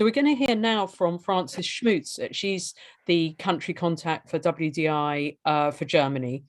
So we're going to hear now from Frances Smootz. She's the country contact for WDI for Germany,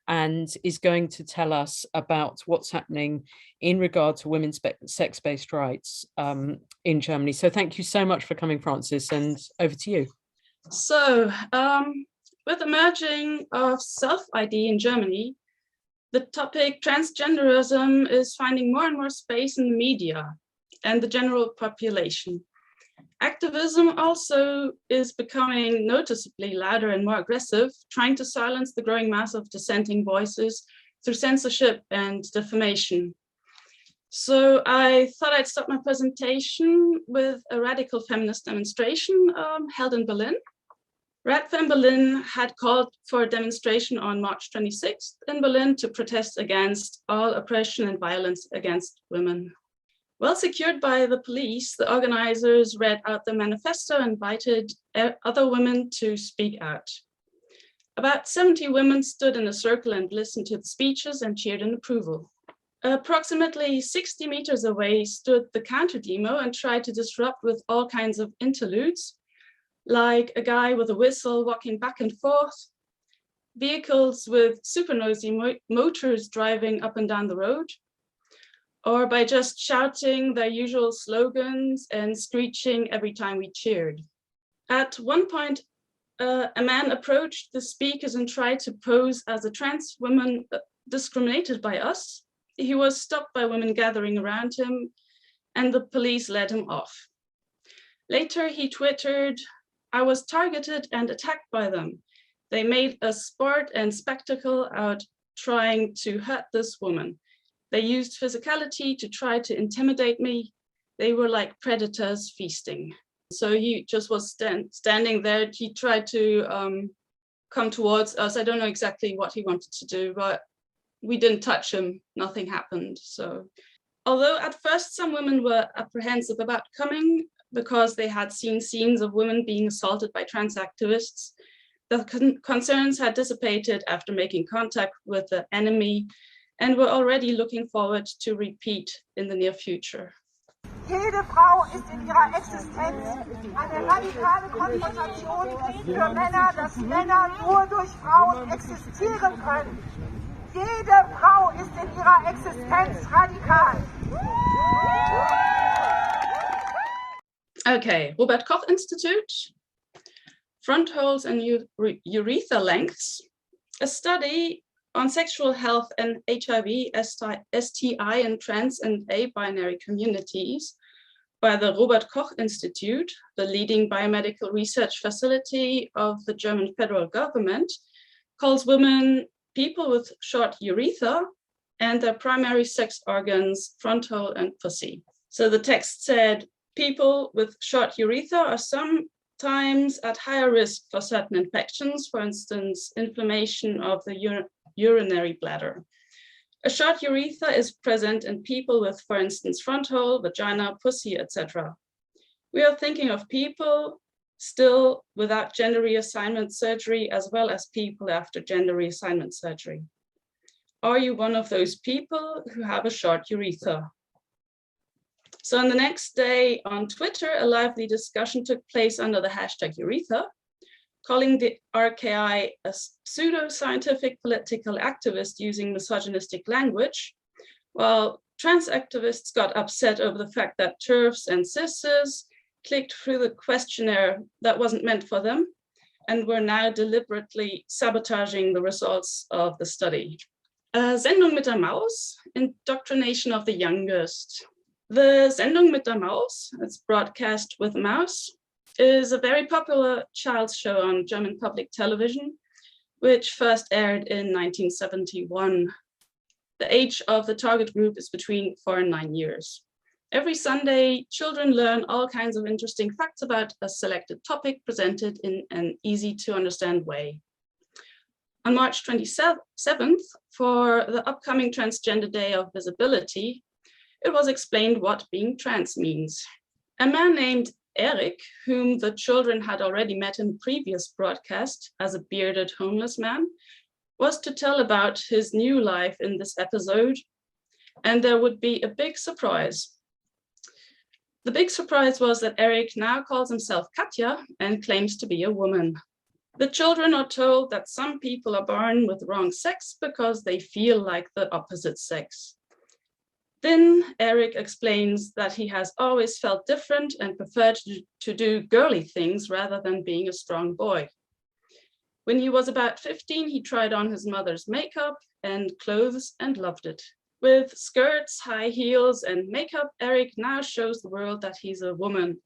and is going to tell us about what's happening in regard to women's sex-based rights in Germany. So thank you so much for coming, Frances, and over to you. So with the merging of self-ID in Germany, the topic transgenderism is finding more and more space in the media and the general population. Activism also is becoming noticeably louder and more aggressive, trying to silence the growing mass of dissenting voices through censorship and defamation. So I thought I'd start my presentation with a radical feminist demonstration held in Berlin. Radfem Berlin had called for a demonstration on March 26th in Berlin to protest against all oppression and violence against women. Well secured by the police, the organizers read out the manifesto and invited other women to speak out. About 70 women stood in a circle and listened to the speeches and cheered in approval. Approximately 60 meters away stood the counter-demo and tried to disrupt with all kinds of interludes, like a guy with a whistle walking back and forth, vehicles with super noisy motors driving up and down the road, or by just shouting their usual slogans and screeching every time we cheered. At one point, a man approached the speakers and tried to pose as a trans woman discriminated by us. He was stopped by women gathering around him, and the police led him off. Later, he twittered, "I was targeted and attacked by them. They made a sport and spectacle out trying to hurt this woman. They used physicality to try to intimidate me. They were like predators feasting." So he just was standing there. He tried to come towards us. I don't know exactly what he wanted to do, but we didn't touch him. Nothing happened. So although at first some women were apprehensive about coming because they had seen scenes of women being assaulted by trans activists, the concerns had dissipated after making contact with the enemy and were already looking forward to repeat in the near future. Jede Frau ist in ihrer Existenz eine radikale Konfrontation für Männer, dass Männer nur durch Frauen existieren können. Jede Frau ist in ihrer Existenz radikal. Okay, Robert Koch Institute, Frontholes and Uretha lengths, a study on sexual health and HIV, STI in trans and abinary communities by the Robert Koch Institute, the leading biomedical research facility of the German federal government, calls women people with short urethra and their primary sex organs, fronthole and pussy. So the text said, people with short urethra are sometimes at higher risk for certain infections, for instance, inflammation of the urinary bladder. A short urethra is present in people with, for instance, fronthole, vagina, pussy, etc. We are thinking of people still without gender reassignment surgery, as well as people after gender reassignment surgery. Are you one of those people who have a short urethra? So on the next day on Twitter, a lively discussion took place under the hashtag Uretha, calling the RKI a pseudo-scientific political activist using misogynistic language, while trans activists got upset over the fact that TERFs and cisses clicked through the questionnaire that wasn't meant for them and were now deliberately sabotaging the results of the study. Sendung mit der Maus, Indoctrination of the Youngest. The Sendung mit der Maus, it's broadcast with a mouse, is a very popular child's show on German public television, which first aired in 1971. The age of the target group is between 4 and 9 years. Every Sunday, children learn all kinds of interesting facts about a selected topic presented in an easy to understand way. On March 27th, for the upcoming Transgender Day of Visibility, it was explained what being trans means. A man named Eric, whom the children had already met in the previous broadcast as a bearded homeless man, was to tell about his new life in this episode, and there would be a big surprise. The big surprise was that Eric now calls himself Katja and claims to be a woman. The children are told that some people are born with the wrong sex because they feel like the opposite sex. Then Eric explains that he has always felt different and preferred to do girly things rather than being a strong boy. When he was about 15, he tried on his mother's makeup and clothes and loved it. With skirts, high heels, and makeup, Eric now shows the world that he's a woman.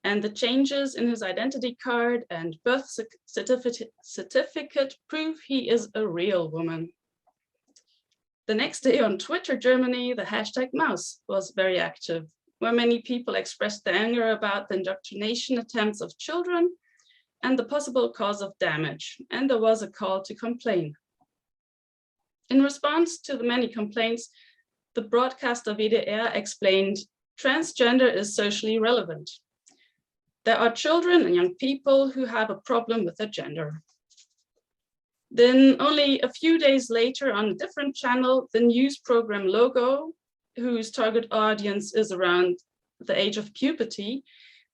And the changes in his identity card and birth certificate prove he is a real woman. The next day on Twitter Germany, the hashtag Maus was very active, where many people expressed their anger about the indoctrination attempts of children and the possible cause of damage, and there was a call to complain. In response to the many complaints, the broadcaster WDR explained, transgender is socially relevant. There are children and young people who have a problem with their gender. Then only a few days later on a different channel, the news program Logo, whose target audience is around the age of puberty,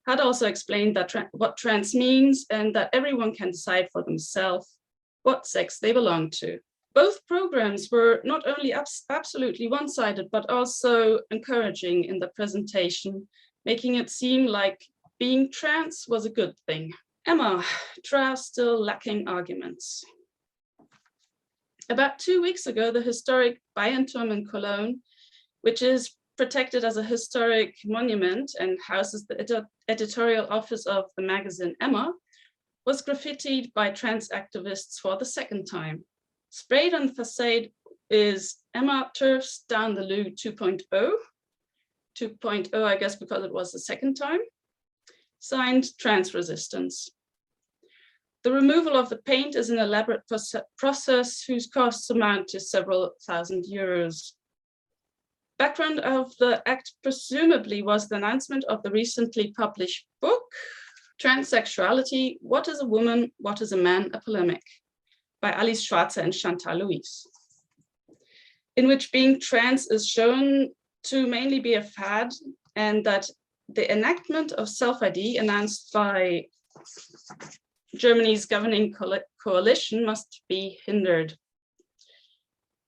had also explained that what trans means and that everyone can decide for themselves what sex they belong to. Both programs were not only absolutely one-sided, but also encouraging in the presentation, making it seem like being trans was a good thing. Emma, trans still lacking arguments. About 2 weeks ago, the historic Bayernturm in Cologne, which is protected as a historic monument and houses the editorial office of the magazine Emma, was graffitied by trans activists for the second time. Sprayed on the facade is Emma TERF's Down the Loo 2.0. 2.0, I guess, because it was the second time. Signed, Trans Resistance. The removal of the paint is an elaborate process whose costs amount to several thousand euros. Background of the act presumably was the announcement of the recently published book, Transsexuality, What is a Woman, What is a Man, a Polemic, by Alice Schwarzer and Chantal Louise, in which being trans is shown to mainly be a fad and that the enactment of self-ID announced by Germany's governing coalition must be hindered.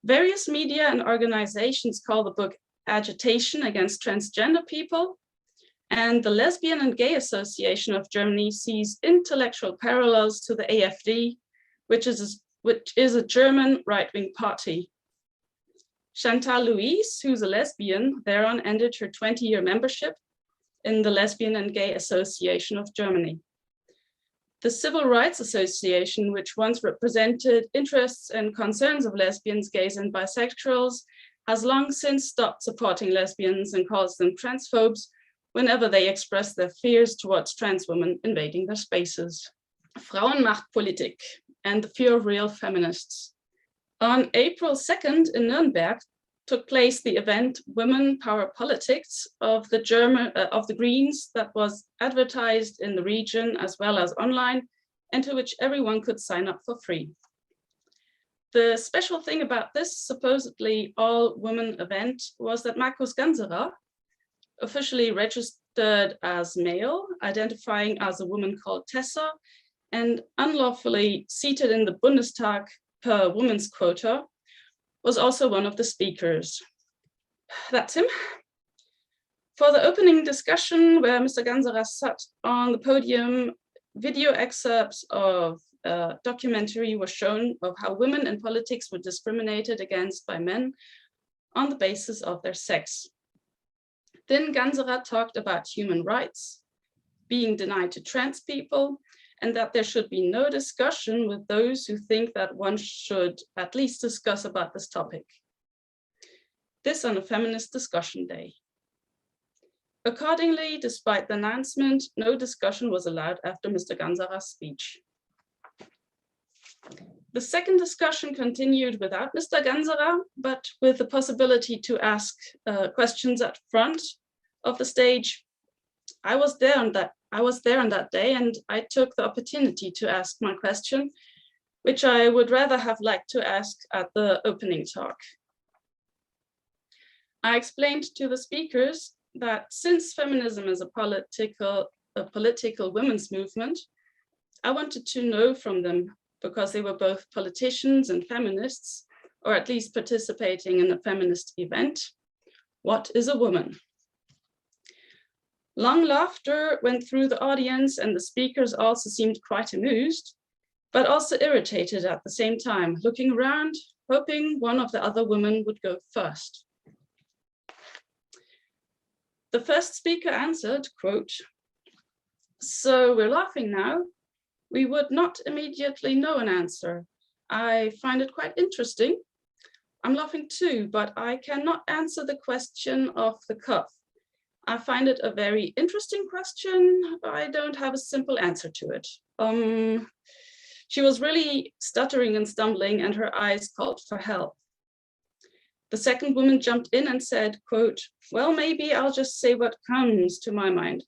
Various media and organizations call the book Agitation Against Transgender People, and the Lesbian and Gay Association of Germany sees intellectual parallels to the AfD, which is a German right-wing party. Chantal Louise, who's a lesbian, thereon ended her 20-year membership in the Lesbian and Gay Association of Germany. The Civil Rights Association, which once represented interests and concerns of lesbians, gays, and bisexuals, has long since stopped supporting lesbians and calls them transphobes whenever they express their fears towards trans women invading their spaces. Frauenmachtpolitik and the fear of real feminists. On April 2nd in Nuremberg took place the event Women Power Politics of the Greens that was advertised in the region as well as online and to which everyone could sign up for free. The special thing about this supposedly all-women event was that Markus Ganserer, officially registered as male, identifying as a woman called Tessa, and unlawfully seated in the Bundestag per women's quota, was also one of the speakers. That's him. For the opening discussion, where Mr. Ganserer sat on the podium, video excerpts of a documentary were shown of how women in politics were discriminated against by men on the basis of their sex. Then Ganserer talked about human rights, being denied to trans people, and that there should be no discussion with those who think that one should at least discuss about this topic. This on a feminist discussion day. Accordingly, despite the announcement, no discussion was allowed after Mr. Ganserer's speech. The second discussion continued without Mr. Ganserer, but with the possibility to ask questions at front of the stage. I was there on that day, and I took the opportunity to ask my question, which I would rather have liked to ask at the opening talk. I explained to the speakers that since feminism is a political women's movement, I wanted to know from them, because they were both politicians and feminists, or at least participating in a feminist event, what is a woman? Long laughter went through the audience, and the speakers also seemed quite amused, but also irritated at the same time, looking around, hoping one of the other women would go first. The first speaker answered, quote, "So we're laughing now. We would not immediately know an answer. I find it quite interesting. I'm laughing too, but I cannot answer the question off the cuff. I find it a very interesting question. I don't have a simple answer to it." She was really stuttering and stumbling, and her eyes called for help. The second woman jumped in and said, quote, "Well, maybe I'll just say what comes to my mind.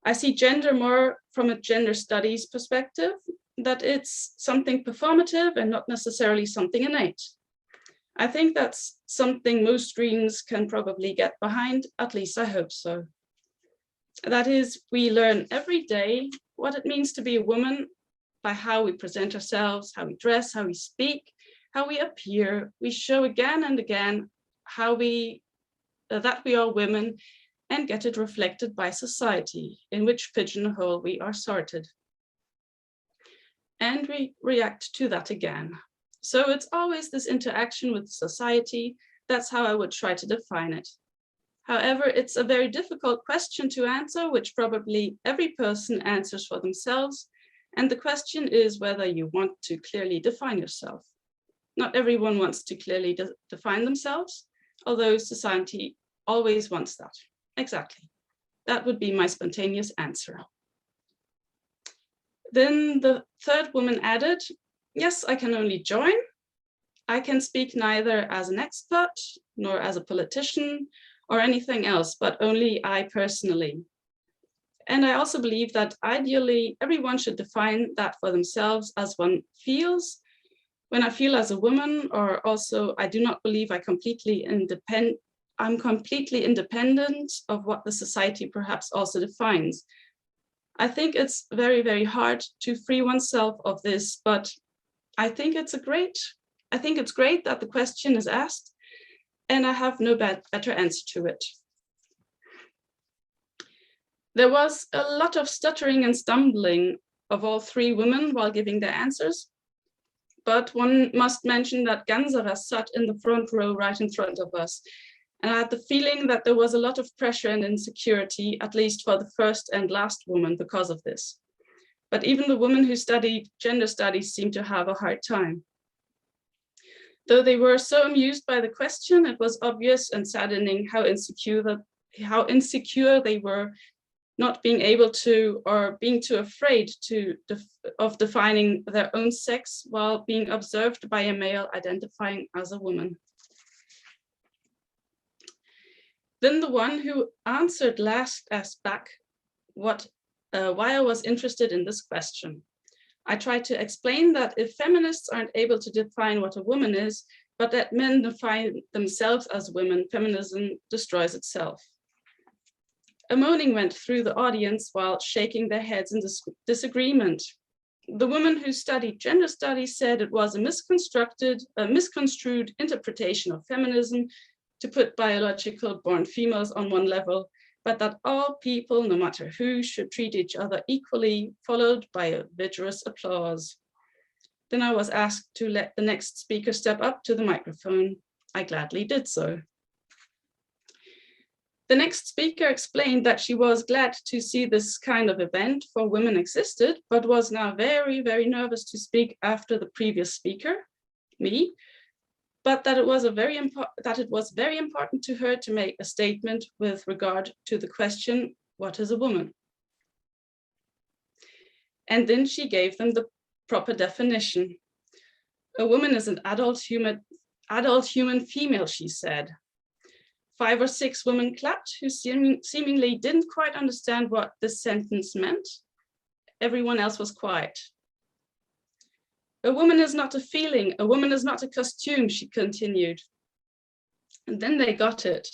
I see gender more from a gender studies perspective, that it's something performative and not necessarily something innate. I think that's something most Greens can probably get behind, at least I hope so. That is, we learn every day what it means to be a woman by how we present ourselves, how we dress, how we speak, how we appear. We show again and again how that we are women, and get it reflected by society, in which pigeonhole we are sorted. And we react to that again. So it's always this interaction with society. That's how I would try to define it. However, it's a very difficult question to answer, which probably every person answers for themselves. And the question is whether you want to clearly define yourself. Not everyone wants to clearly define themselves, although society always wants that. Exactly. That would be my spontaneous answer. Then the third woman added, "Yes, I can only join. I can speak neither as an expert, nor as a politician, or anything else, but only I personally. And I also believe that ideally everyone should define that for themselves as one feels. When I feel as a woman, or also I do not believe I'm completely independent of what the society perhaps also defines. I think it's very, very hard to free oneself of this, but I think it's great that the question is asked, and I have no better answer to it." There was a lot of stuttering and stumbling of all three women while giving their answers, but one must mention that Ganzara sat in the front row right in front of us, and I had the feeling that there was a lot of pressure and insecurity, at least for the first and last woman, because of this. But even the women who studied gender studies seemed to have a hard time. Though they were so amused by the question, it was obvious and saddening how insecure they were, not being able to, or being too afraid of defining their own sex while being observed by a male identifying as a woman. Then the one who answered last asked back why I was interested in this question. I tried to explain that if feminists aren't able to define what a woman is, but that men define themselves as women, feminism destroys itself. A moaning went through the audience while shaking their heads in disagreement. The woman who studied gender studies said it was a misconstrued interpretation of feminism to put biological born females on one level, but that all people, no matter who, should treat each other equally, followed by a vigorous applause. Then I was asked to let the next speaker step up to the microphone. I gladly did so. The next speaker explained that she was glad to see this kind of event for women existed, but was now very, very nervous to speak after the previous speaker, me, but that it was very important to her to make a statement with regard to the question, what is a woman? And then she gave them the proper definition. A woman is an adult human female, she said. 5 or 6 women clapped, who seemingly didn't quite understand what this sentence meant. Everyone else was quiet. A woman is not a feeling, a woman is not a costume, she continued. And then they got it.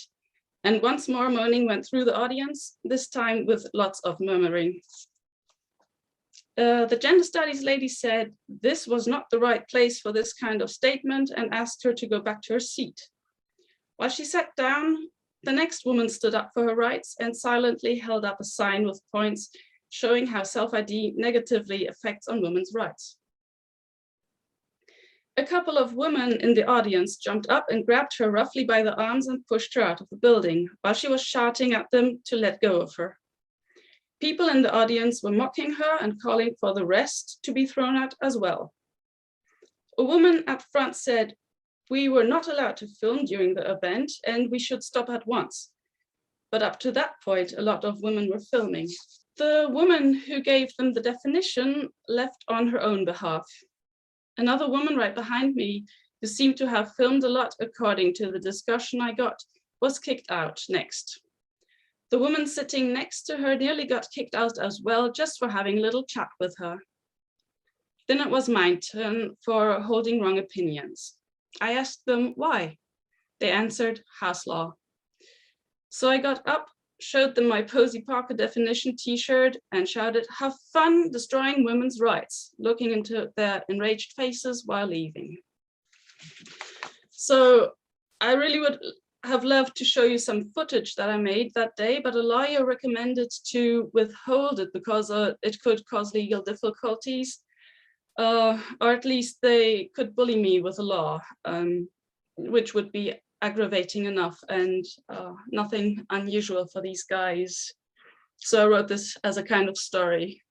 And once more moaning went through the audience, this time with lots of murmuring. The gender studies lady said this was not the right place for this kind of statement and asked her to go back to her seat. While she sat down, the next woman stood up for her rights and silently held up a sign with points showing how self-ID negatively affects on women's rights. A couple of women in the audience jumped up and grabbed her roughly by the arms and pushed her out of the building while she was shouting at them to let go of her. People in the audience were mocking her and calling for the rest to be thrown out as well. A woman at front said, "We were not allowed to film during the event and we should stop at once." But up to that point, a lot of women were filming. The woman who gave them the definition left on her own behalf. Another woman right behind me, who seemed to have filmed a lot according to the discussion I got, was kicked out next. The woman sitting next to her nearly got kicked out as well, just for having a little chat with her. Then it was my turn for holding wrong opinions. I asked them why. They answered, House law. So I got up, showed them my Posey Parker definition t-shirt and shouted, "Have fun destroying women's rights," looking into their enraged faces while leaving. So I really would have loved to show you some footage that I made that day, but a lawyer recommended to withhold it because it could cause legal difficulties, or at least they could bully me with a law, which would be aggravating enough and nothing unusual for these guys. So I wrote this as a kind of story.